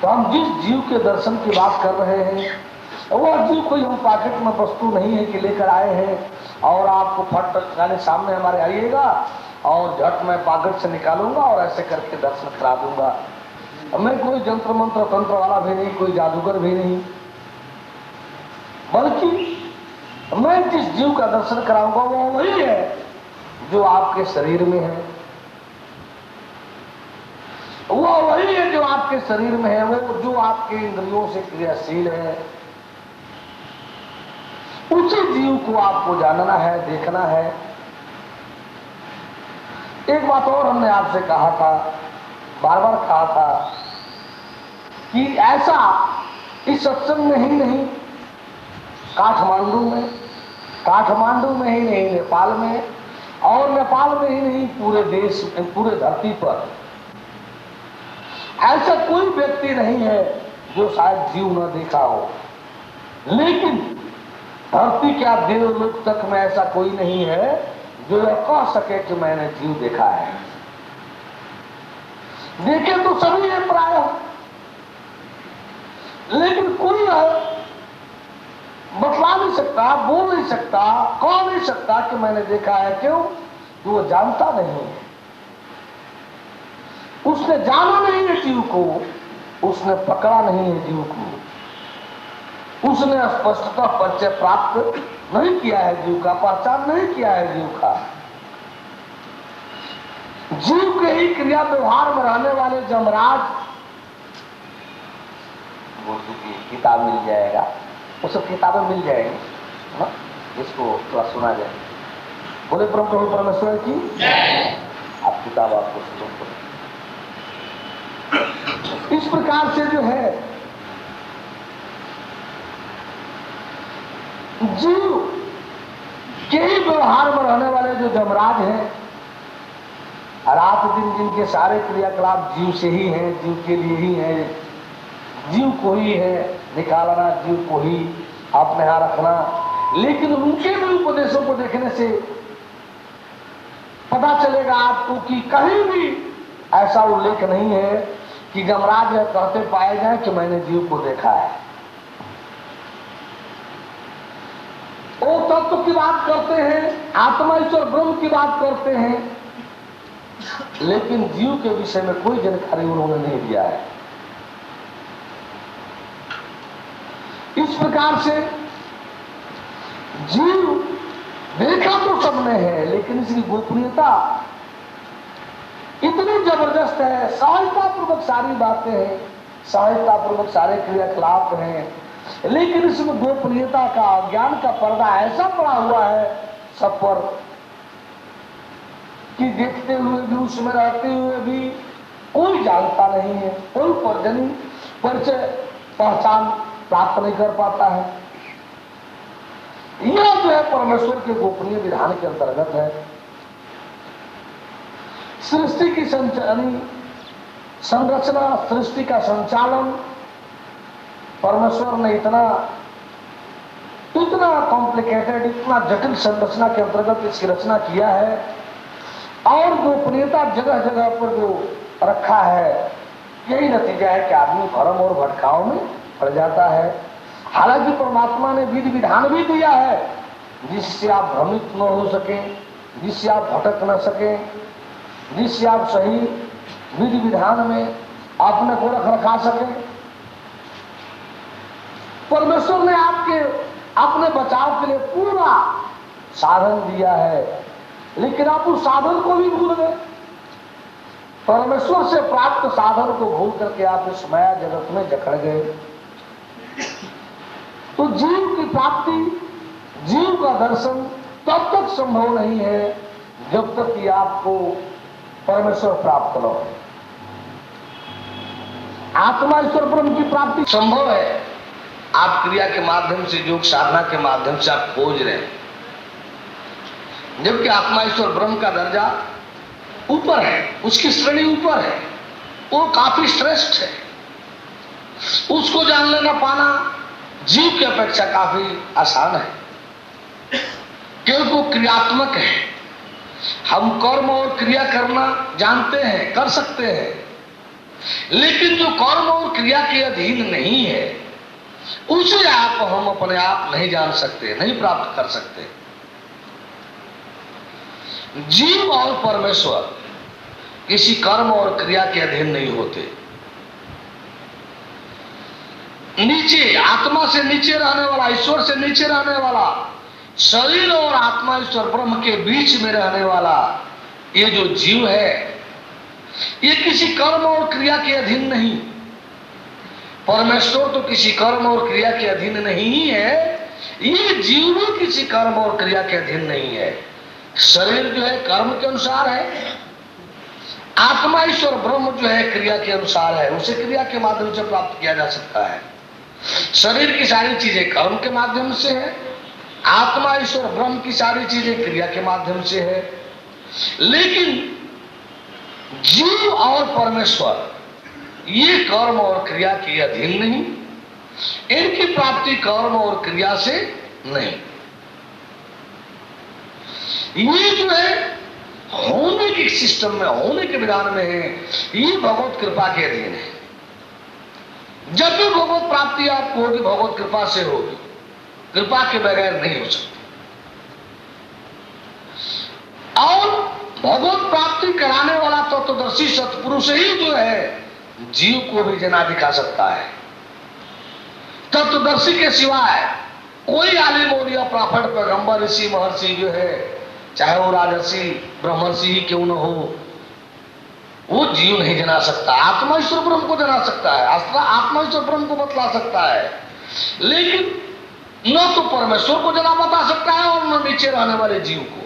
तो हम जिस जीव के दर्शन की बात कर रहे हैं वह जीव कोई हम पॉकेट में वस्तु नहीं है कि लेकर आए हैं और आपको फट यानी सामने हमारे आइएगा और झट मैं पॉकेट से निकालूंगा और ऐसे करके दर्शन करा दूंगा। मैं कोई जंत्र मंत्र तंत्र वाला भी नहीं, कोई जादूगर भी नहीं, बल्कि मैं जिस जीव का दर्शन कराऊंगा वो वही है जो आपके शरीर में है, वो वही है जो आपके शरीर में है, वो जो आपके इंद्रियों से क्रियाशील है। उसी जीव को आपको जानना है, देखना है। एक बात और हमने आपसे कहा था, बार बार कहा था कि ऐसा इस सत्संग में ही नहीं, काठमांडू में ही नहीं, नेपाल में और नेपाल में ही नहीं, पूरे देश में, पूरे धरती पर ऐसा कोई व्यक्ति नहीं है जो शायद जीव न देखा हो। लेकिन धरती क्या देवलोक तक में ऐसा कोई नहीं है जो यह कह सके कि मैंने जीव देखा है। देखे तो सभी है प्राय, लेकिन कोई बतला नहीं सकता, बोल नहीं सकता, कह नहीं सकता कि मैंने देखा है। क्यों? वो जानता नहीं है, उसने जाना नहीं है जीव को, उसने पकड़ा नहीं है जीव को, उसने स्पष्टता परिचय प्राप्त नहीं किया है जीव का, पहचान नहीं किया है जीव का। जीव के ही क्रिया व्यवहार में रहने वाले जमराज, वो किताब मिल जाएगा, वो सब किताबें मिल जाएंगी ना, इसको थोड़ा सुना जाए। बोले परम प्रभु परमेश्वर की आप किताब आपको सुनो। इस प्रकार से जो है जीव के ही व्यवहार में रहने वाले जो जमराज हैं, रात दिन जिनके सारे क्रियाकलाप जीव से ही हैं, जीव के लिए ही है, जीव को ही है निकालना, जीव को ही अपने यहां रखना। लेकिन उनके भी उपदेशों को देखने से पता चलेगा आपको कि कहीं भी ऐसा उल्लेख नहीं है कि जमराज यह कहते पाए जाए कि मैंने जीव को देखा है। वो तत्व की बात करते हैं, आत्मा ईश्वर ब्रह्म की बात करते हैं, लेकिन जीव के विषय में कोई जानकारी उन्होंने नहीं दिया है। इस प्रकार से जीव देखा तो सबने है, लेकिन इसकी गोपनीयता इतनी जबरदस्त है, सहजतापूर्वक सारी बातें हैं, सहजतापूर्वक सारे क्रियाकलाप हैं, लेकिन इसमें गोपनीयता का, ज्ञान का पर्दा ऐसा पड़ा हुआ है सब पर कि देखते हुए भी, उसमें रहते हुए भी कोई जानता नहीं है, कोई परिचय पहचान प्राप्त नहीं कर पाता है। यह जो है परमेश्वर के गोपनीय विधान के अंतर्गत है। सृष्टि की संरचना, सृष्टि का संचालन परमेश्वर ने इतना कॉम्प्लिकेटेड, इतना जटिल संरचना के अंतर्गत इसकी रचना किया है, और गोपनीयता जगह जगह पर जो रखा है, यही नतीजा है कि आदमी भ्रम और भटकाव में पड़ जाता है। हालांकि परमात्मा ने विधि विधान भी दिया है जिससे आप भ्रमित न हो सके, जिससे आप भटक न सके, जिससे आप सही विधि विधान में अपने को रखा सके। परमेश्वर ने आपके अपने बचाव के लिए पूरा साधन दिया है, लेकिन आप उस साधन को भी भूल गए। परमेश्वर से प्राप्त साधन को भूल करके आप इस माया जगत में जकड़ गए। तो जीव की प्राप्ति, जीव का दर्शन तब तक संभव नहीं है जब तक कि आपको परमेश्वर प्राप्त न हो। आत्मा ईश्वर ब्रह्म की प्राप्ति संभव है, आप क्रिया के माध्यम से, योग साधना के माध्यम से आप खोज रहे हैं, जबकि आत्मा ईश्वर ब्रह्म का दर्जा ऊपर है, उसकी श्रेणी ऊपर है, वो काफी श्रेष्ठ है। उसको जान लेना पाना जीव की अपेक्षा काफी आसान है, क्योंकि वो क्रियात्मक है। हम कर्म और क्रिया करना जानते हैं, कर सकते हैं, लेकिन जो कर्म और क्रिया के अधीन नहीं है उसे हम अपने आप नहीं जान सकते, नहीं प्राप्त कर सकते। जीव और परमेश्वर किसी कर्म और क्रिया के अधीन नहीं होते। नीचे, आत्मा से नीचे रहने वाला, ईश्वर से नीचे रहने वाला, शरीर और आत्मा ईश्वर ब्रह्म के बीच में रहने वाला ये जो जीव है ये किसी कर्म और क्रिया के अधीन नहीं। परमेश्वर तो किसी कर्म और क्रिया के अधीन नहीं ही है, ये जीव भी किसी कर्म और क्रिया के अधीन नहीं है। शरीर जो है कर्म के अनुसार है, आत्मा ईश्वर ब्रह्म जो है क्रिया के अनुसार है, उसे क्रिया के माध्यम से प्राप्त किया जा सकता है। शरीर की सारी चीजें कर्म के माध्यम से है, आत्मा ईश्वर ब्रह्म की सारी चीजें क्रिया के माध्यम से है। लेकिन जीव और परमेश्वर ये कर्म और क्रिया के अधीन नहीं, इनकी प्राप्ति कर्म और क्रिया से नहीं। ये जो है होने के सिस्टम में, होने के विधान में है, ये भगवत कृपा के अधीन है। जब भी भगवत प्राप्ति आपको होगी भगवत कृपा से होगी, कृपा के बगैर नहीं हो सकती। और भगवत प्राप्ति कराने वाला तत्वदर्शी सत्पुरुष ही जो है जीव को भी जना दिखा सकता है। तत्वदर्शी के सिवाय कोई आलिम और प्रॉफिट पैगंबर ऋषि महर्षि जो है, चाहे वो राजर्षि ब्रह्मर्षि ही क्यों न हो, वो जीव नहीं जना सकता। आत्मा ईश्वर ब्रह्म को जना सकता है, आत्मा ईश्वर ब्रह्म को बतला सकता है, लेकिन न तो परमेश्वर को जना बता सकता है और न नीचे रहने वाले जीव को।